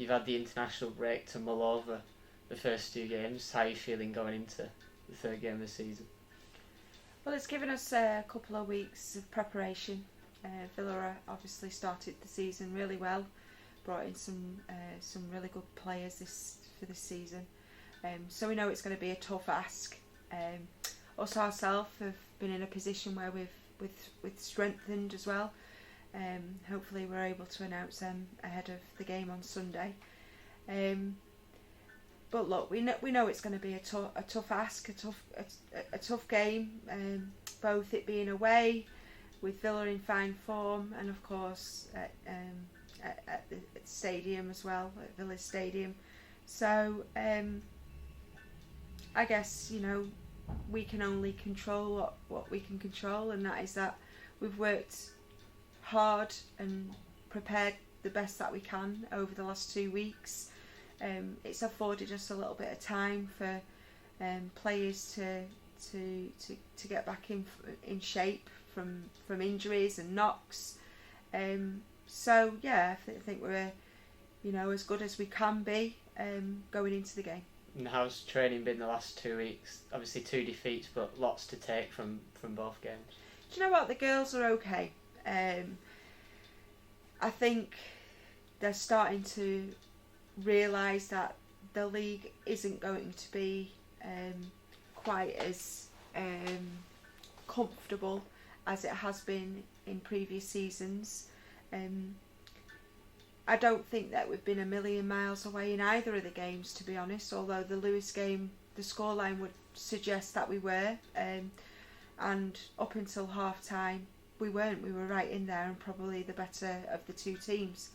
you've had the international break to mull over the first 2 games. How are you feeling going into the third game of the season? Well, it's given us a couple of weeks of preparation. Villa obviously started the season really well, brought in some really good players for this season. So we know it's going to be a tough ask. Us ourselves have been in a position where we've strengthened as well. Hopefully we're able to announce them ahead of the game on Sunday. But look, we know it's going to be a tough ask, a tough game. Both it being away, with Villa in fine form, and of course at the stadium as well, at Villa's stadium. So I guess we can only control what we can control, and that is that we've worked hard and prepared the best that we can over the last 2 weeks. It's afforded us a little bit of time for players to get back in shape from injuries and knocks. So yeah, I think we're as good as we can be going into the game. And how's training been the last 2 weeks? Obviously 2 defeats, but lots to take from both games. Do you know what? The girls are okay. I think they're starting to realise that the league isn't going to be quite as comfortable as it has been in previous seasons. I don't think that we've been a million miles away in either of the games, to be honest, although the Lewis game, the scoreline would suggest that we were, and up until half time we weren't. We were right in there and probably the better of the two teams.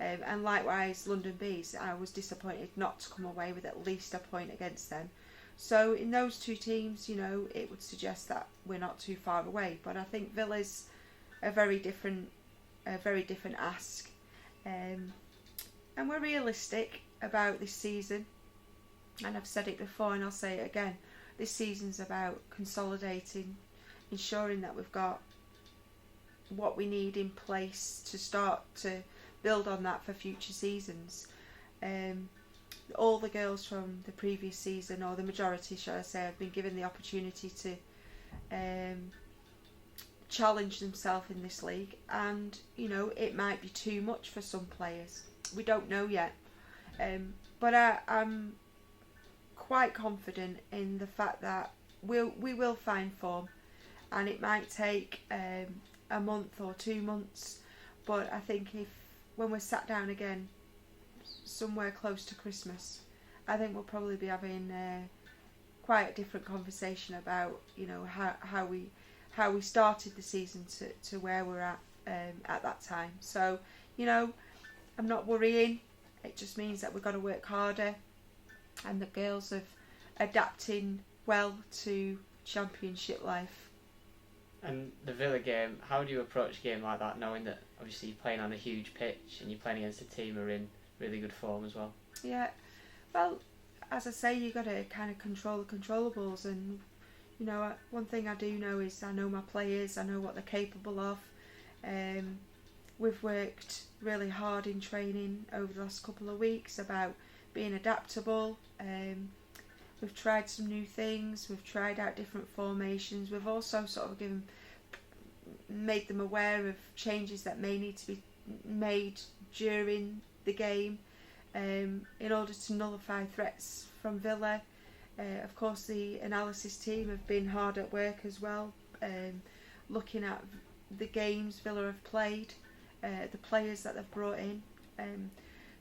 And likewise London Bees, I was disappointed not to come away with at least a point against them. So in those two teams, it would suggest that we're not too far away. But I think Villa's a very different ask. And we're realistic about this season. And I've said it before and I'll say it again. This season's about consolidating, ensuring that we've got what we need in place to start to build on that for future seasons. All the girls from the previous season, or the majority shall I say, have been given the opportunity to challenge themselves in this league, and it might be too much for some players. We don't know yet, but I'm quite confident in the fact that we will find form, and it might take a month or 2 months, but I think when we're sat down again somewhere close to Christmas, I think we'll probably be having quite a different conversation about how we started the season to where we're at that time. So I'm not worrying. It just means that we've got to work harder, and the girls are adapting well to championship life. And the Villa game, how do you approach a game like that, knowing that obviously you're playing on a huge pitch and you're playing against a team who are in really good form as well? Yeah, well, as I say, you've got to kind of control the controllables, and one thing I do know is I know my players, I know what they're capable of. We've worked really hard in training over the last couple of weeks about being adaptable. We've tried some new things, we've tried out different formations, we've also sort of made them aware of changes that may need to be made during the game in order to nullify threats from Villa. Of course the analysis team have been hard at work as well, looking at the games Villa have played, the players that they've brought in.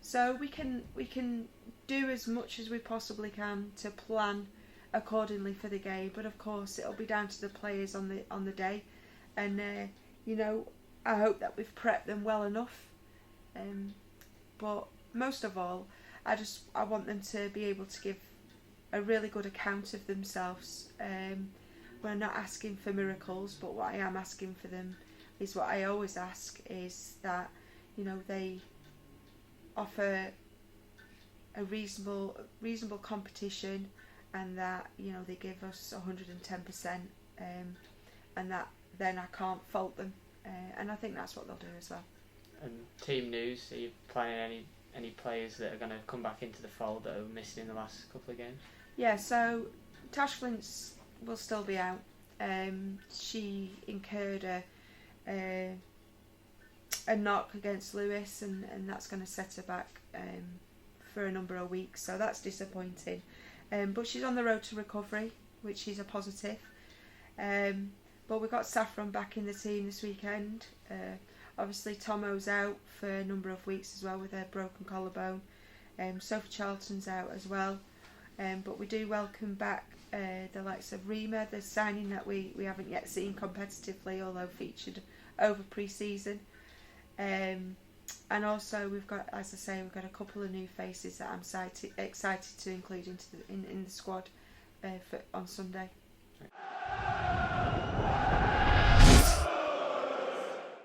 So we can do as much as we possibly can to plan accordingly for the game, but of course it'll be down to the players on the day, and I hope that we've prepped them well enough. But most of all, I want them to be able to give a really good account of themselves. We're not asking for miracles, but what I am asking for them is what I always ask, is that they offer a reasonable competition, and that they give us 110%, and that then I can't fault them, and I think that's what they'll do as well. And team news, are you planning any any players that are going to come back into the fold that are missing in the last couple of games? Yeah, so Tash Flint's will still be out. She incurred a knock against Lewis, and that's going to set her back for a number of weeks, so that's disappointing. But she's on the road to recovery, which is a positive. But we've got Saffron back in the team this weekend. Obviously Tomo's out for a number of weeks as well with her broken collarbone. Sophie Charlton's out as well. But we do welcome back the likes of Rima, the signing that we haven't yet seen competitively, although featured over pre-season. And also we've got, as I say, we've got a couple of new faces that I'm excited to include in the squad on Sunday.